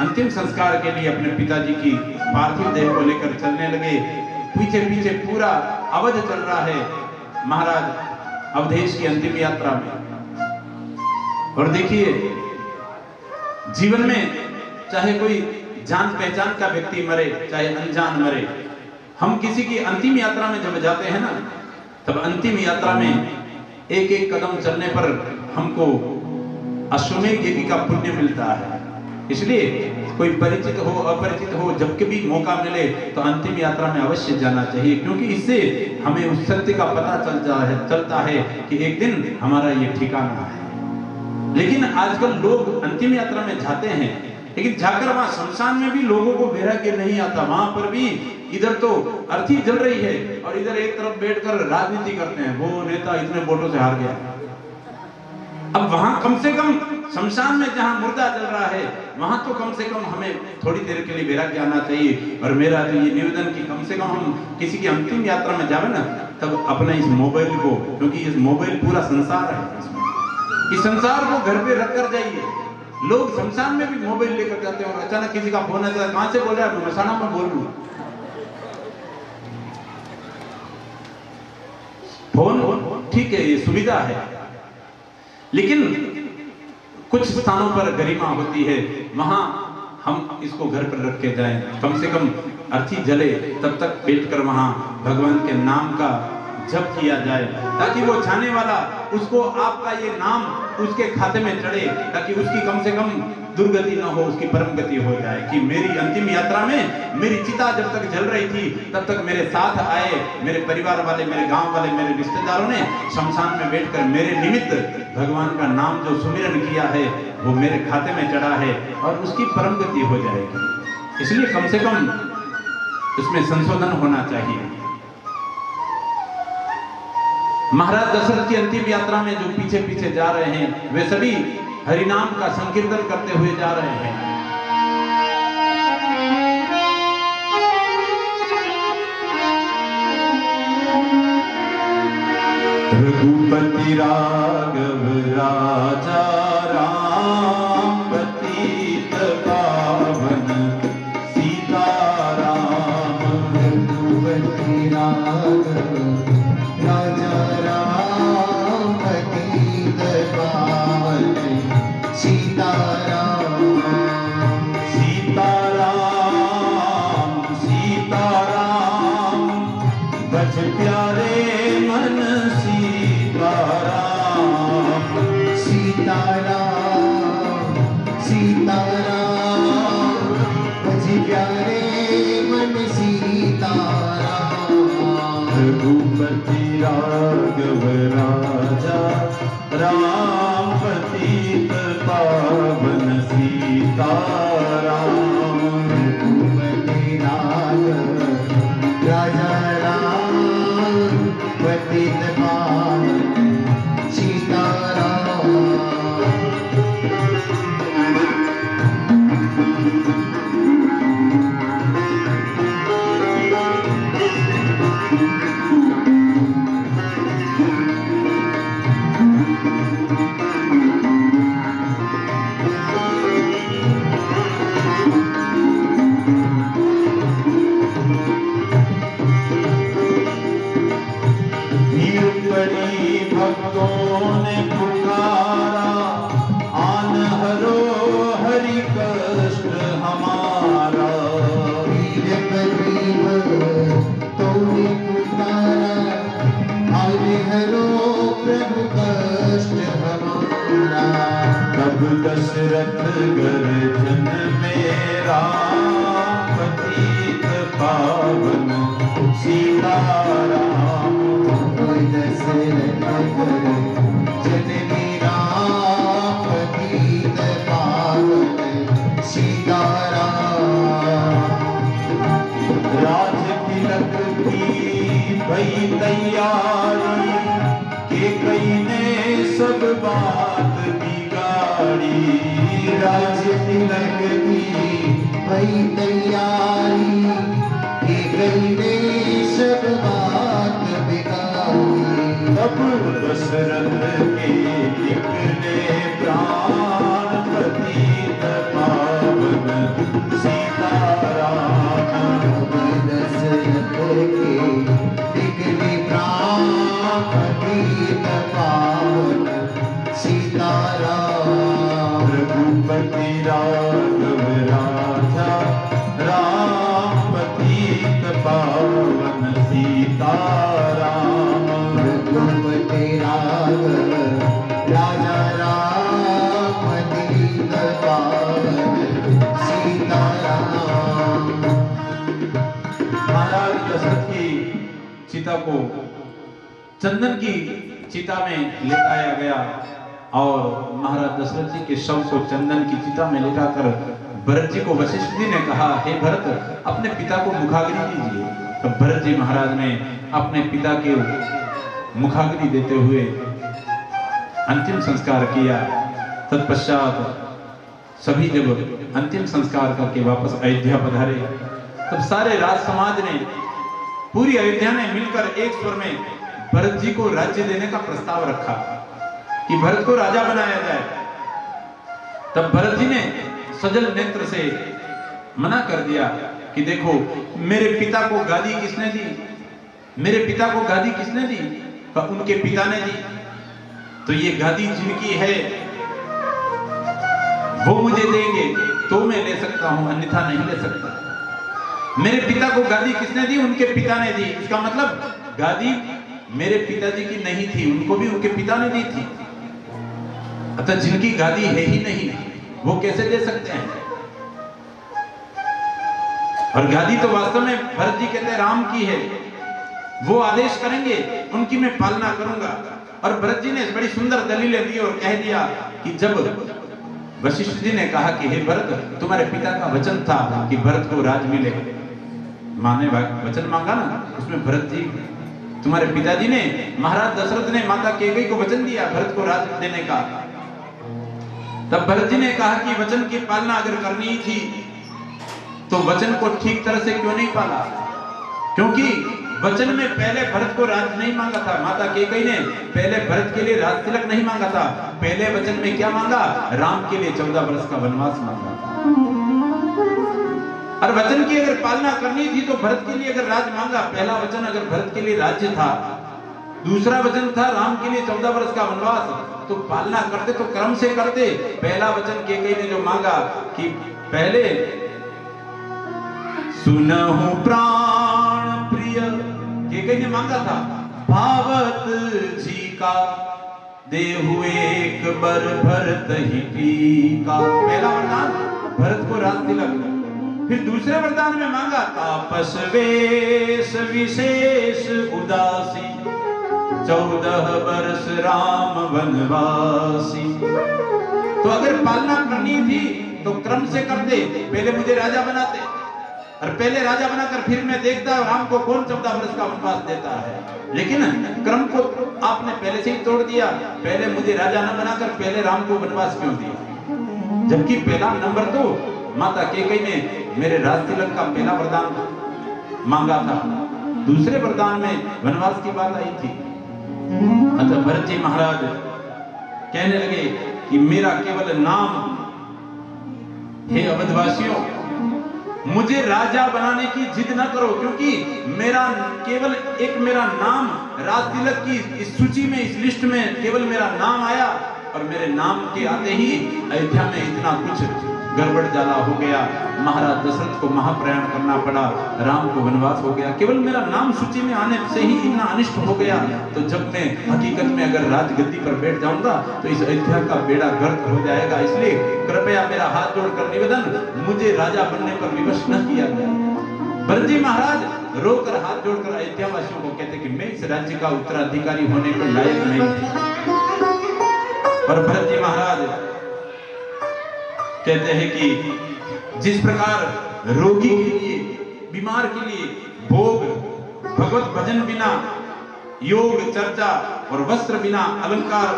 अंतिम संस्कार के लिए अपने पिताजी की पार्थिव देह को लेकर चलने लगे। पीछे पीछे पूरा अवध चल रहा है महाराज अवधेश की अंतिम यात्रा में। और देखिए, जीवन में चाहे कोई जान पहचान का व्यक्ति मरे, चाहे अनजान मरे, हम किसी की अंतिम यात्रा में जब जाते हैं ना, तब अंतिम यात्रा में एक एक कदम चलने पर हमको अश्वमेध यज्ञ का पुण्य मिलता है। इसलिए कोई परिचित हो अपरिचित हो, जब कभी मौका मिले तो अंतिम यात्रा में अवश्य जाना चाहिए, क्योंकि इससे हमें उस सत्य का पता चलता है कि एक दिन हमारा ये ठिकाना है। लेकिन आजकल लोग अंतिम यात्रा में जाते हैं, लेकिन जाकर वहां शमशान में भी लोगों को वैराग्य नहीं आता। वहां पर भी इधर तो अर्थी जल रही है और इधर एक तरफ बैठकर राजनीति करते हैं, वो नेता इतने वोटों से हार गया। अब वहां कम से कम शमशान में जहां मुर्दा जल रहा है, वहां तो कम से कम हमें थोड़ी देर के लिए वैराग्य आना चाहिए। और मेरा तो ये निवेदन कि कम से कम हम किसी की अंतिम यात्रा में जावे ना, तब अपने इस मोबाइल को, क्योंकि इस मोबाइल पूरा संसार है, इस संसार को घर पे रख कर जाइए। लोग शमशान में भी मोबाइल लेकर जाते हैं और अचानक किसी का फोन आता है, कहां से बोल रहा है, मसाना में बोल रहा हूं। फोन ठीक है, ये सुविधा है, लेकिन कुछ स्थानों पर गरिमा होती है, वहां हम इसको घर पर रख के जाएं। कम से कम अर्थी जले तब तक बैठकर वहां भगवान के नाम का जप किया जाए, ताकि वो जाने वाला उसको आपका ये नाम उसके खाते में चढ़े, ताकि उसकी कम से कम दुर्गति न हो, उसकी परम गति हो जाए। कि मेरी अंतिम यात्रा में मेरी चिता जब तक जल रही थी, तब तक मेरे साथ आए मेरे परिवार वाले, मेरे गांव वाले, मेरे रिश्तेदारों ने शमशान में बैठकर मेरे निमित्त भगवान का नाम जो सुमिरन किया है वो मेरे खाते में चढ़ा है और उसकी परम गति हो जाएगी। इसलिए कम से कम इसमें संशोधन होना चाहिए। महाराज दशरथ की अंतिम यात्रा में जो पीछे पीछे जा रहे हैं, वे सभी हरिनाम का संकीर्तन करते हुए जा रहे हैं। रघुपति राघव राजा राम, पतित पावन सीताराम। रघुपति राघव राजा राम, पतित पावन सीताराम। सीताराम सीताराम, बज प्यारे मन सीताराम। राम पतित पावन सीताराम। रघुपति राघव राजा राम पतित पावन सीताराम। भक्तों ने पुकारा, आन हरो हरि कष्ट हमारा। वीर प्रदीप तोने पुकारा, आन हरो प्रभु कष्ट हमारा। तब दशरथ गर्जन मेरा, पतित पावन सीताराम। दशरथ गर्जन मेरा, पतित पावन सीताराम। राज तिलक की भई तैयारी, के कई ने सब बात बिगाड़ी। राज तिलक की भई तैयारी, के कई ने सब बात बिगाड़ी। तब दशरथ के निकले प्राण, पतित पावन सीताराम। दशरथ के निकले प्राण, पतित पावन सीताराम। रघुपति राघव राजा राम, पतित पावन सीताराम। रघुपति राघव राजा राम, पतित पावन सीताराम। महाराज दशरथ की चिता को चंदन की चिता में लेटाया गया और महाराज दशरथ जी के शव को चंदन की चिता में लेटाकर भरत जी को वशिष्ठ जी ने कहा, हे भरत, अपने पिता को मुखाग्नि दीजिए। तो भरत जी महाराज ने अपने पिता के मुखाग्नि देते हुए अंतिम संस्कार किया। तत्पश्चात सभी जब अंतिम संस्कार करके वापस अयोध्या पधारे, तब सारे राज समाज ने, पूरी अयोध्या ने मिलकर एक स्वर में भरत जी को राज्य देने का प्रस्ताव रखा कि भरत को राजा बनाया जाए। तब भरत जी ने सजल नेत्र से मना कर दिया कि देखो, मेरे पिता को गादी किसने दी? मेरे पिता को गादी किसने दी? तो उनके पिता ने दी। तो ये गादी जिनकी है वो मुझे देंगे तो मैं ले सकता हूं, अन्यथा नहीं ले सकता। मेरे पिता को गादी किसने दी? उनके पिता ने दी। इसका मतलब गादी मेरे पिताजी की नहीं थी, उनको भी उनके पिता ने दी थी। अतः जिनकी गादी है ही नहीं, वो कैसे दे सकते हैं? और गादी तो वास्तव में भरत जी कहते हैं राम की है, वो आदेश करेंगे, उनकी मैं पालना करूंगा। और भरत जी ने बड़ी सुंदर दलीलें दी और कह दिया कि जब वशिष्ठ जी ने कहा कि हे भरत, तुम्हारे पिता का वचन था कि भरत को राज मिले, मां ने वचन मांगा ना, उसमें भरत जी, तुम्हारे पिताजी ने, महाराज दशरथ ने माता कैकेयी को वचन दिया भरत को राज देने का। तब भरत जी ने कहा कि वचन की पालना अगर करनी थी तो वचन को ठीक तरह से क्यों नहीं पाला? क्योंकि वचन में पहले भरत को राज नहीं मांगा था, माता कैकेयी ने पहले भरत के लिए राज तिलक नहीं मांगा था। पहले वचन में क्या मांगा? राम के लिए 14 वर्ष का वनवास मांगा। और वचन की अगर पालना करनी थी तो भरत के लिए अगर राज मांगा, पहला वचन अगर भरत के लिए राज्य था, दूसरा वचन था राम के लिए 14 वर्ष का वनवास, तो पालना करते तो क्रम से करते। पहला वचन कैकेयी ने जो मांगा कि पहले सुनहु प्राण प्रिय, कैकेयी ने मांगा था भावत जी का, देहु एक बर भरत ही पीका। पहला वरदान भरत को राज तिलक। फिर दूसरे वरदान में मांगा तापस वेश विशेष उदासी, 14 वर्ष राम वनवासी। तो अगर पालना करनी थी तो क्रम से करते, पहले मुझे राजा बनाते और पहले राजा बनाकर फिर मैं देखता राम को कौन 14 वर्ष का वनवास देता है। लेकिन क्रम को आपने पहले से ही तोड़ दिया। पहले मुझे राजा न बनाकर पहले राम को वनवास क्यों दिया? जबकि पहला नंबर तो माता कैकेयी ने मेरे राज तिलक का पहला वरदान मांगा था, दूसरे वरदान में वनवास की बात आई थी। अतः भरत जी महाराज कहने लगे कि मेरा केवल नाम, हे अवधवासियों, मुझे राजा बनाने की जिद न करो, क्योंकि मेरा केवल एक मेरा नाम राज तिलक की इस सूची में, इस लिस्ट में केवल मेरा नाम आया और मेरे नाम के आते ही अयोध्या में इतना कुछ गड़बड़ जाला हो गया। महाराज दशरथ को महाप्रयाण करना पड़ा, राम को वनवास हो गया, केवल मेरा नाम सूची में आने से ही इतना अनिष्ट हो गया। तो जब मैं हकीकत में अगर राजगद्दी पर बैठ जाऊंगा तो इस अयोध्या का बेड़ा गर्क हो जाएगा। इसलिए कृपया मेरा हाथ जोड़कर निवेदन, मुझे राजा बनने पर विवश न किया जाए। भरत जी महाराज रोकर हाथ जोड़कर अयोध्या वासियों को कहते कि मैं इस राज्य का उत्तराधिकारी होने के लायक नहीं। और भरत जी महाराज कहते हैं कि जिस प्रकार रोगी के लिए, बीमार के लिए भोग, भगवत भजन बिना, योग चर्चा और वस्त्र बिना अलंकार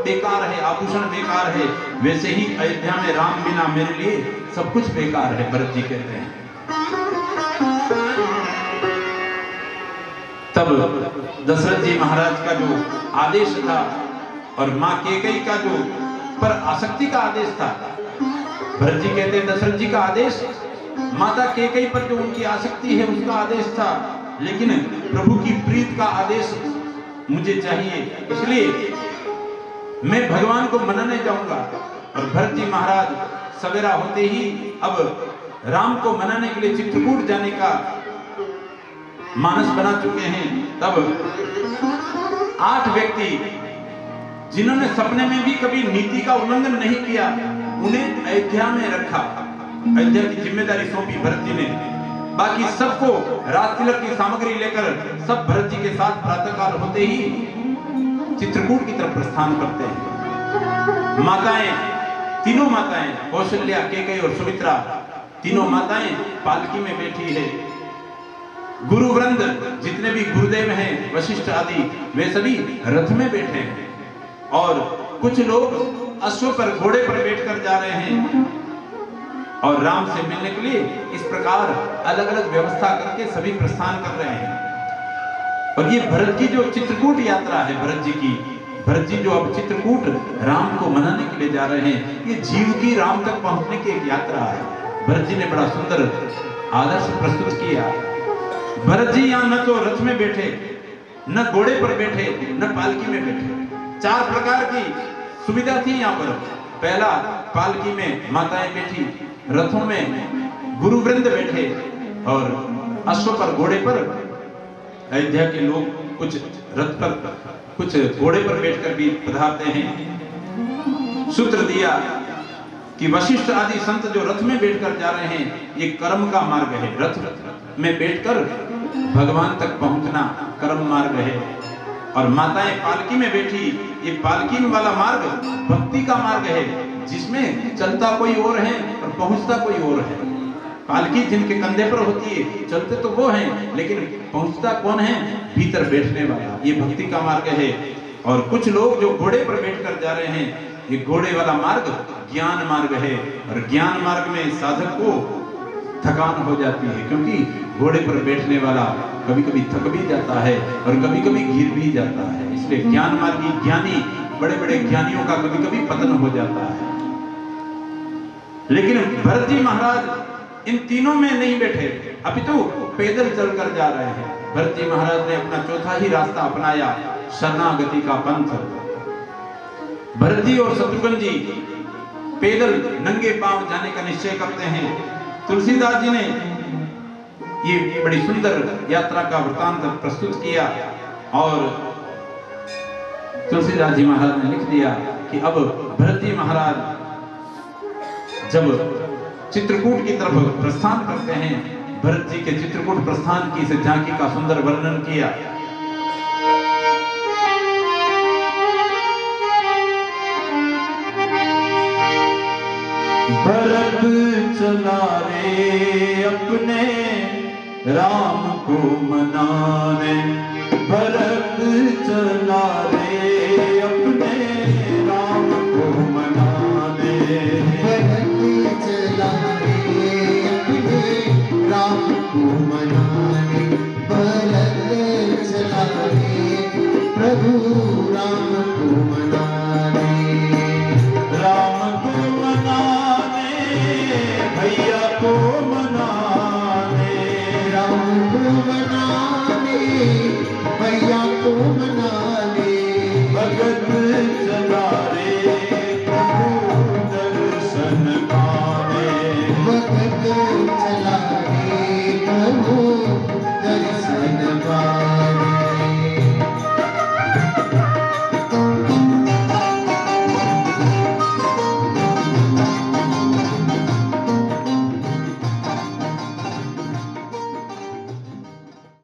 बेकार है, आभूषण बेकार है, वैसे ही अयोध्या में राम बिना मेरे लिए सब कुछ बेकार है। भरत जी कहते हैं। तब दशरथ जी महाराज का जो आदेश था और मां कैकेयी का जो पर आसक्ति का आदेश था, भरत जी कहते हैं दशरथ जी का आदेश माता कैकेयी पर जो उनकी आसक्ति है उसका आदेश था, लेकिन प्रभु की प्रीत का आदेश मुझे चाहिए, इसलिए मैं भगवान को मनाने जाऊंगा। और भरत जी महाराज सवेरा होते ही अब राम को मनाने के लिए चित्रकूट जाने का मानस बना चुके हैं। तब 8 व्यक्ति जिन्होंने सपने में भी कभी नीति का उल्लंघन नहीं किया, उन्हें अयोध्या में रखा, अयोध्या की जिम्मेदारी सौंपी भरत जी ने। बाकी सबको राज तिलक की सामग्री लेकर सब भरत जी के साथ प्रातःकाल होते ही चित्रकूट की तरफ प्रस्थान करते हैं। माताएं, तीनों माताएं, कौशल्या, कैकेयी और सुमित्रा, तीनों माताएं पालकी में बैठी है। गुरुवृंद जितने भी गुरुदेव हैं, वशिष्ठ आदि, वे सभी रथ में बैठे हैं और कुछ लोग अश्व पर, घोड़े पर बैठकर जा रहे हैं और राम से मिलने के लिए इस प्रकार अलग अलग व्यवस्था करके सभी प्रस्थान कर रहे हैं। और ये भरत की जो चित्रकूट यात्रा है, भरत जी जो अब चित्रकूट राम को मनाने के लिए जा रहे हैं, ये जीव की राम तक पहुंचने की एक यात्रा है। भरत जी ने बड़ा सुंदर आदर्श प्रस्तुत किया। भरत जी यहाँ न तो रथ में बैठे, न घोड़े पर बैठे, न पालकी में बैठे। 4 प्रकार की सुविधा थी यहाँ पर। पहला, पालकी में माताएं बैठी, रथों में गुरुवृंद बैठे और अश्व पर, घोड़े पर अयोध्या के लोग कुछ रथ पर, कुछ घोड़े पर बैठकर भी पधारते हैं। सूत्र दिया कि वशिष्ठ आदि संत जो रथ में बैठकर जा रहे हैं, ये कर्म का मार्ग है। रथ में बैठकर भगवान तक पहुंचना कर्म मार्ग है। और माताएं पालकी में बैठी, ये पालकी वाला मार्ग भक्ति का मार्ग है, जिसमें चलता कोई और है और पहुंचता कोई और है। पालकी जिनके कंधे पर होती है, चलते तो वो हैं, लेकिन पहुंचता कौन है? भीतर बैठने वाला। ये भक्ति का मार्ग है। और कुछ लोग जो घोड़े पर बैठकर जा रहे हैं, ये घोड़े वाला मार्ग ज्ञान मार्ग है। और ज्ञान मार्ग में साधक को थकान हो जाती है, क्योंकि घोड़े पर बैठने वाला कभी कभी थक भी जाता है और कभी कभी गिर भी जाता है। इसलिए ज्ञान मार्गी ज्ञानी, बड़े बड़े ज्ञानियों का कभी कभी पतन हो जाता है। लेकिन भरत जी महाराज इन तीनों में नहीं बैठे, अपितु पैदल चलकर जा रहे हैं। भरत जी महाराज ने अपना चौथा ही रास्ता अपनाया, शरणागति का पंथ। भरत जी और शत्रुघ्न जी पैदल नंगे पांव जाने का निश्चय करते हैं। तुलसीदास जी ने ये बड़ी सुंदर यात्रा का वृतांत प्रस्तुत किया और तुलसीदास जी महाराज ने लिख दिया कि अब भरत जी महाराज जब चित्रकूट की तरफ प्रस्थान करते हैं, भरत जी के चित्रकूट प्रस्थान की इस झांकी का सुंदर वर्णन किया। चला रे अपने राम को मनाने, भरत चला रे अपने राम को मनाने, भरत चला रे अपने राम को मनाने, भरत चला रे प्रभु राम को मनाने, राम को मनाने भैया को मनाने, राम को मनाने भैया को मनाने, भगत चला रे प्रभु दर्शन पाने, भगत चला